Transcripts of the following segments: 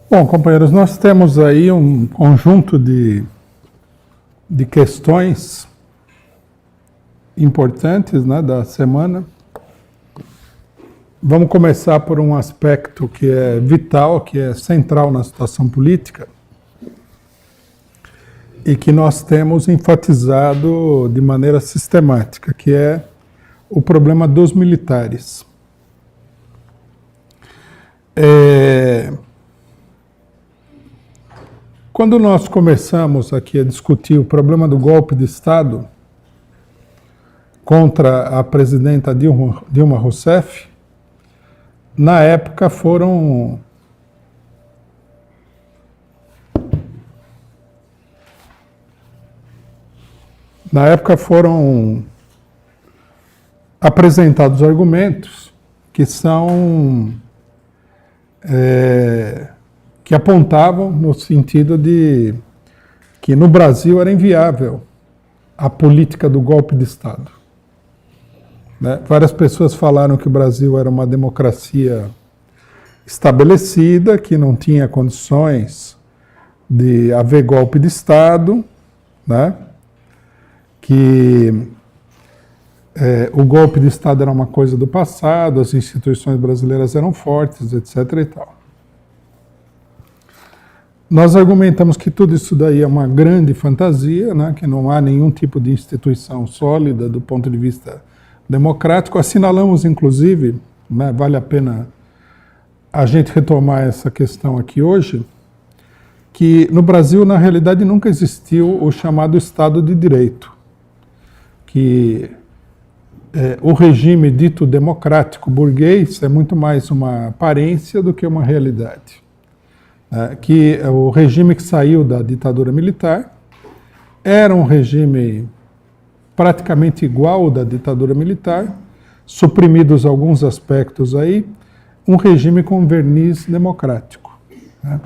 Bom, companheiros, nós temos aí um conjunto de questões importantes, né, da semana. Vamos começar por um aspecto que é vital, que é central na situação política e que nós temos enfatizado de maneira sistemática, que é o problema dos militares. Quando nós começamos aqui a discutir o problema do golpe de Estado contra a presidenta Dilma Rousseff, na época foram apresentados argumentos que são que apontavam no sentido de que no Brasil era inviável a política do golpe de Estado. Né? Várias pessoas falaram que o Brasil era uma democracia estabelecida, que não tinha condições de haver golpe de Estado, né? Que o golpe de Estado era uma coisa do passado, as instituições brasileiras eram fortes, etc. e tal. Nós argumentamos que tudo isso daí é uma grande fantasia, né, que não há nenhum tipo de instituição sólida do ponto de vista democrático. Assinalamos, inclusive, né, vale a pena a gente retomar essa questão aqui hoje, que no Brasil, na realidade, nunca existiu o chamado Estado de Direito, que o regime dito democrático burguês é muito mais uma aparência do que uma realidade. Que o regime que saiu da ditadura militar era um regime praticamente igual ao da ditadura militar, suprimidos alguns aspectos aí, um regime com verniz democrático. Né?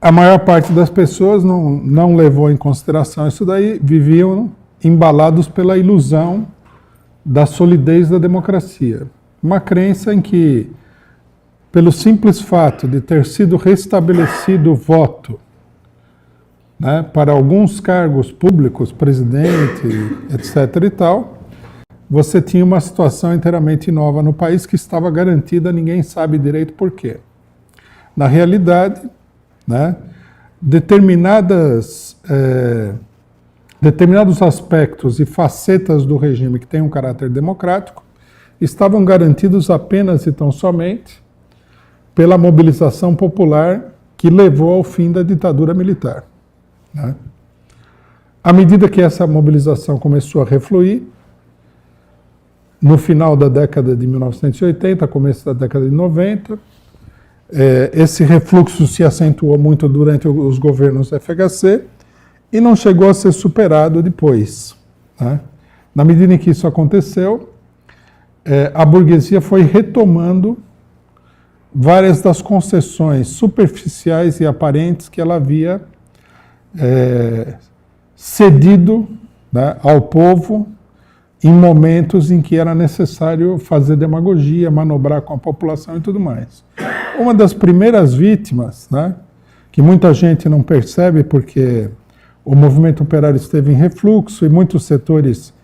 A maior parte das pessoas não levou em consideração isso daí, viviam embalados pela ilusão da solidez da democracia. Uma crença em que, pelo simples fato de ter sido restabelecido o voto, né, para alguns cargos públicos, presidente, etc. e tal, você tinha uma situação inteiramente nova no país que estava garantida, ninguém sabe direito por quê. Na realidade, né, determinados aspectos e facetas do regime que têm um caráter democrático estavam garantidos apenas e tão somente pela mobilização popular que levou ao fim da ditadura militar. Né? À medida que essa mobilização começou a refluir, no final da década de 1980, começo da década de 90, esse refluxo se acentuou muito durante os governos FHC, e não chegou a ser superado depois. Né? Na medida em que isso aconteceu, a burguesia foi retomando várias das concessões superficiais e aparentes que ela havia cedido, né, ao povo em momentos em que era necessário fazer demagogia, manobrar com a população e tudo mais. Uma das primeiras vítimas, né, que muita gente não percebe porque o movimento operário esteve em refluxo e muitos setores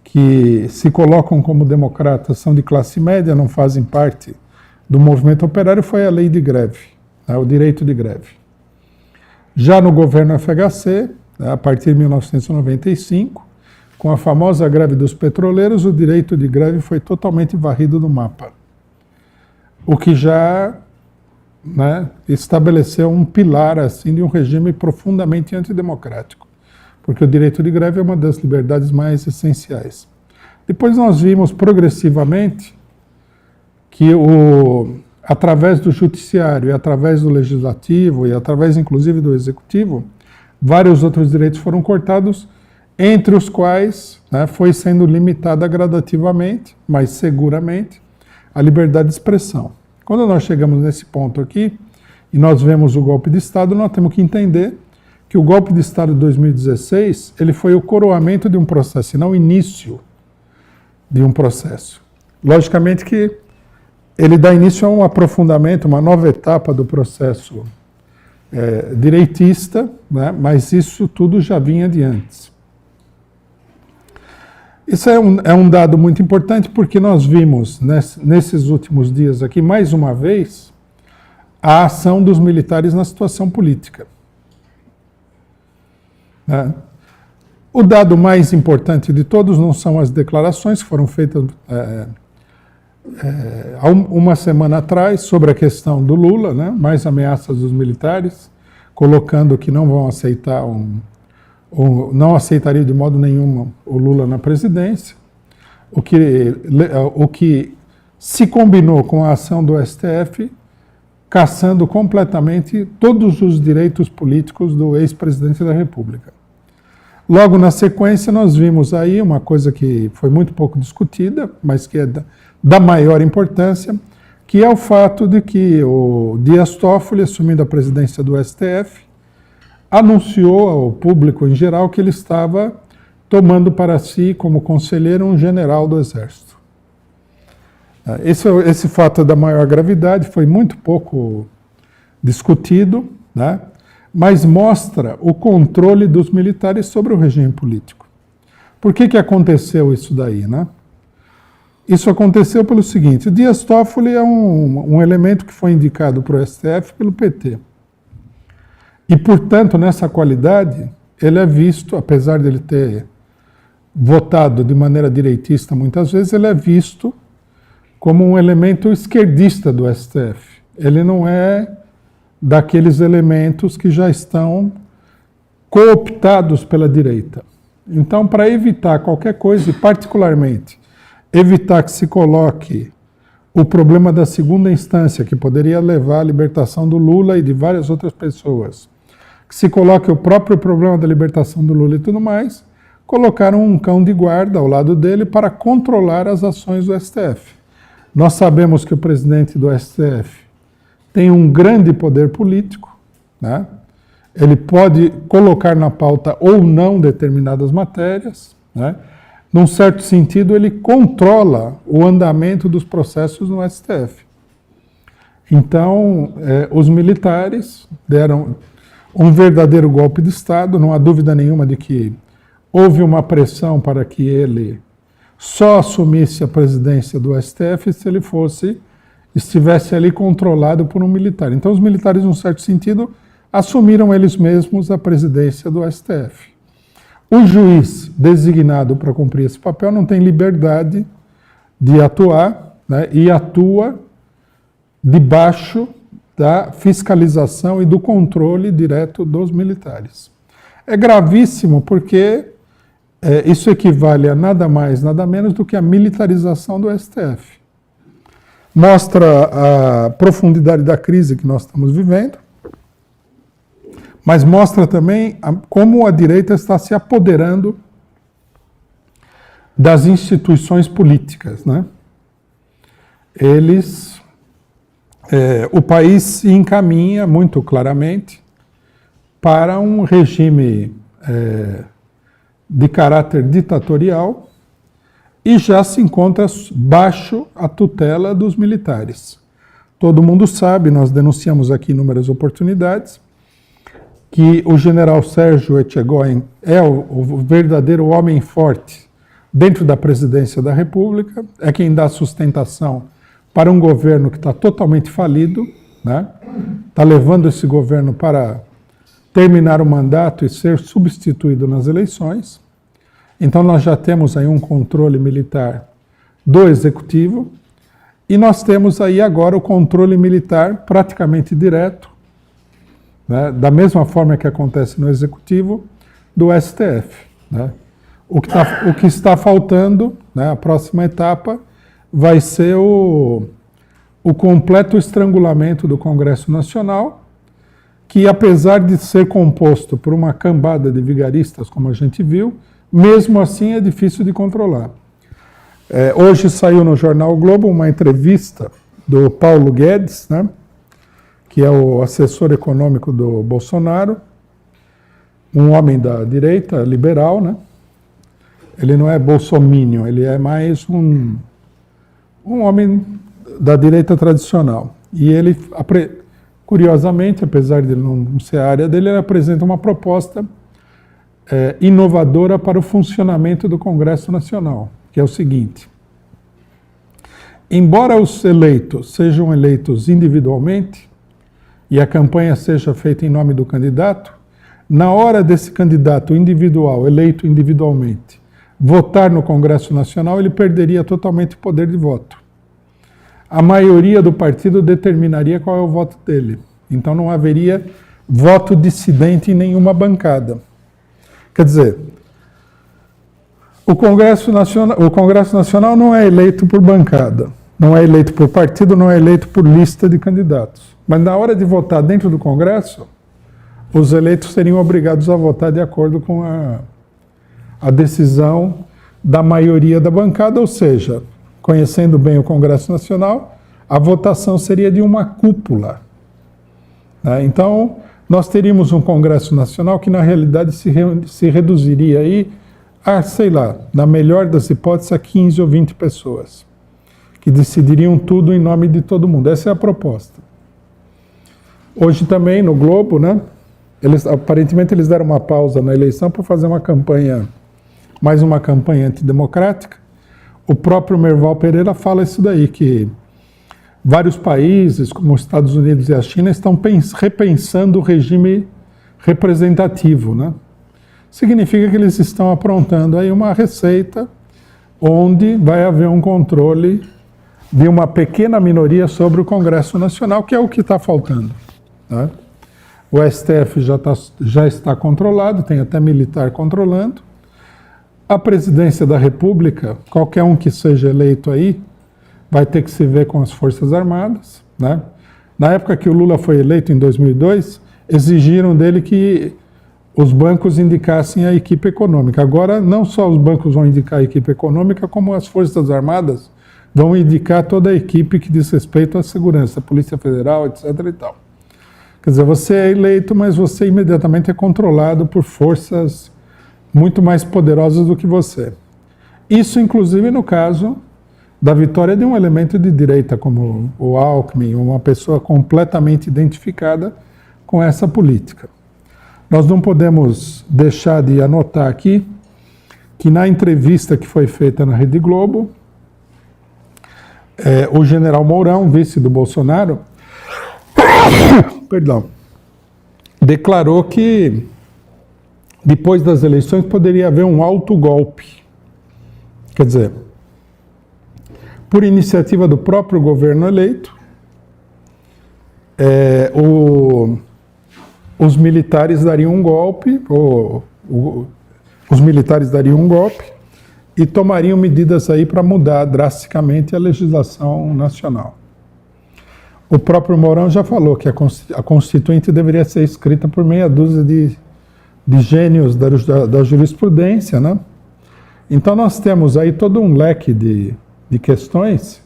que se colocam como democratas são de classe média, não fazem parte do movimento operário, foi a lei de greve, né, o direito de greve. Já no governo FHC, a partir de 1995, com a famosa greve dos petroleiros, o direito de greve foi totalmente varrido do mapa. O que já, né, estabeleceu um pilar assim de um regime profundamente antidemocrático, porque o direito de greve é uma das liberdades mais essenciais. Depois nós vimos progressivamente que através do judiciário, e através do legislativo e através inclusive do executivo, vários outros direitos foram cortados, entre os quais, né, foi sendo limitada gradativamente, mas seguramente, a liberdade de expressão. Quando nós chegamos nesse ponto aqui, e nós vemos o golpe de Estado, nós temos que entender que o golpe de Estado de 2016, ele foi o coroamento de um processo, e não o início de um processo. Logicamente que ele dá início a um aprofundamento, uma nova etapa do processo direitista, né? Mas isso tudo já vinha de antes. Isso é um dado muito importante porque nós vimos nesses últimos dias aqui, mais uma vez, a ação dos militares na situação política. Né? O dado mais importante de todos não são as declarações que foram feitas há uma semana atrás sobre a questão do Lula, né? Mais ameaças dos militares, colocando que não vão aceitar não aceitaria de modo nenhum o Lula na presidência, o que se combinou com a ação do STF, cassando completamente todos os direitos políticos do ex-presidente da República. Logo na sequência, nós vimos aí uma coisa que foi muito pouco discutida, mas que é da maior importância, que é o fato de que o Dias Toffoli, assumindo a presidência do STF, anunciou ao público em geral que ele estava tomando para si, como conselheiro, um general do Exército. Esse fato é da maior gravidade, foi muito pouco discutido, né? Mas mostra o controle dos militares sobre o regime político. Por que aconteceu isso daí, né? Isso aconteceu pelo seguinte: o Dias Toffoli é um elemento que foi indicado para o STF pelo PT. E, portanto, nessa qualidade, ele é visto, apesar de ele ter votado de maneira direitista muitas vezes, ele é visto como um elemento esquerdista do STF. Ele não é daqueles elementos que já estão cooptados pela direita. Então, para evitar qualquer coisa, e particularmente evitar que se coloque o problema da segunda instância, que poderia levar à libertação do Lula e de várias outras pessoas, que se coloque o próprio problema da libertação do Lula e tudo mais, colocaram um cão de guarda ao lado dele para controlar as ações do STF. Nós sabemos que o presidente do STF tem um grande poder político, né? Ele pode colocar na pauta ou não determinadas matérias, né? Num certo sentido, ele controla o andamento dos processos no STF. Então, os militares deram um verdadeiro golpe de Estado, não há dúvida nenhuma de que houve uma pressão para que ele só assumisse a presidência do STF se ele estivesse ali controlado por um militar. Então, os militares, num certo sentido, assumiram eles mesmos a presidência do STF. O juiz designado para cumprir esse papel não tem liberdade de atuar, né, e atua debaixo da fiscalização e do controle direto dos militares. É gravíssimo porque isso equivale a nada mais, nada menos do que a militarização do STF. Mostra a profundidade da crise que nós estamos vivendo, mas mostra também como a direita está se apoderando das instituições políticas, né? O país se encaminha muito claramente para um regime de caráter ditatorial e já se encontra baixo a tutela dos militares. Todo mundo sabe, nós denunciamos aqui inúmeras oportunidades, que o general Sérgio Etchegoyen é o verdadeiro homem forte dentro da presidência da República, é quem dá sustentação para um governo que está totalmente falido, né? Está levando esse governo para terminar o mandato e ser substituído nas eleições. Então nós já temos aí um controle militar do executivo e nós temos aí agora o controle militar praticamente direto, né, da mesma forma que acontece no executivo, do STF. Né? O que está faltando, né, a próxima etapa, vai ser o completo estrangulamento do Congresso Nacional, que apesar de ser composto por uma cambada de vigaristas, como a gente viu, mesmo assim é difícil de controlar. Hoje saiu no jornal o Globo uma entrevista do Paulo Guedes, né, que é o assessor econômico do Bolsonaro, um homem da direita liberal, né? ele não é bolsominion, ele é mais um homem da direita tradicional. E ele, curiosamente, apesar de não ser a área dele, ele apresenta uma proposta inovadora para o funcionamento do Congresso Nacional, que é o seguinte: embora os eleitos sejam eleitos individualmente e a campanha seja feita em nome do candidato, na hora desse candidato individual, eleito individualmente, votar no Congresso Nacional, ele perderia totalmente o poder de voto. A maioria do partido determinaria qual é o voto dele. Então não haveria voto dissidente em nenhuma bancada. Quer dizer, o Congresso Nacional não é eleito por bancada, não é eleito por partido, não é eleito por lista de candidatos. Mas na hora de votar dentro do Congresso, os eleitos seriam obrigados a votar de acordo com a decisão da maioria da bancada, ou seja, conhecendo bem o Congresso Nacional, a votação seria de uma cúpula. Então, nós teríamos um Congresso Nacional que, na realidade, se reduziria aí a, sei lá, na melhor das hipóteses, a 15 ou 20 pessoas, que decidiriam tudo em nome de todo mundo. Essa é a proposta. Hoje também, no Globo, né, aparentemente eles deram uma pausa na eleição para fazer uma campanha, mais uma campanha antidemocrática. O próprio Merval Pereira fala isso daí, que vários países, como os Estados Unidos e a China, estão repensando o regime representativo, né? Significa que eles estão aprontando aí uma receita onde vai haver um controle de uma pequena minoria sobre o Congresso Nacional, que é o que está faltando, né? O STF já está controlado, tem até militar controlando. A presidência da República, qualquer um que seja eleito aí, vai ter que se ver com as Forças Armadas, né? Na época que o Lula foi eleito, em 2002, exigiram dele que os bancos indicassem a equipe econômica. Agora, não só os bancos vão indicar a equipe econômica, como as Forças Armadas vão indicar toda a equipe que diz respeito à segurança, Polícia Federal, etc. e tal. Quer dizer, você é eleito, mas você imediatamente é controlado por forças muito mais poderosas do que você. Isso, inclusive, no caso da vitória de um elemento de direita, como o Alckmin, uma pessoa completamente identificada com essa política. Nós não podemos deixar de anotar aqui que na entrevista que foi feita na Rede Globo, o general Mourão, vice do Bolsonaro, perdão, declarou que depois das eleições poderia haver um autogolpe. Quer dizer, por iniciativa do próprio governo eleito, os militares dariam um golpe, os militares dariam um golpe e tomariam medidas aí para mudar drasticamente a legislação nacional. O próprio Mourão já falou que a Constituinte deveria ser escrita por meia dúzia de gênios da jurisprudência, né? Então nós temos aí todo um leque de questões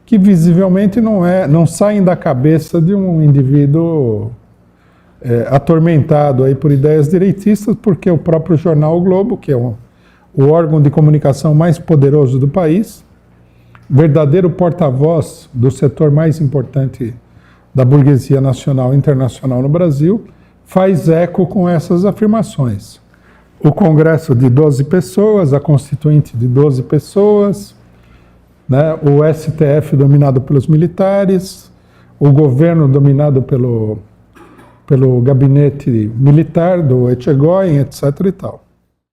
que visivelmente não saem da cabeça de um indivíduo atormentado aí por ideias direitistas, porque o próprio jornal O Globo, que é o órgão de comunicação mais poderoso do país, verdadeiro porta-voz do setor mais importante da burguesia nacional e internacional no Brasil, faz eco com essas afirmações. O Congresso de 12 pessoas, a Constituinte de 12 pessoas, né, o STF dominado pelos militares, o governo dominado pelo gabinete militar do Etchegóin, etc. e tal.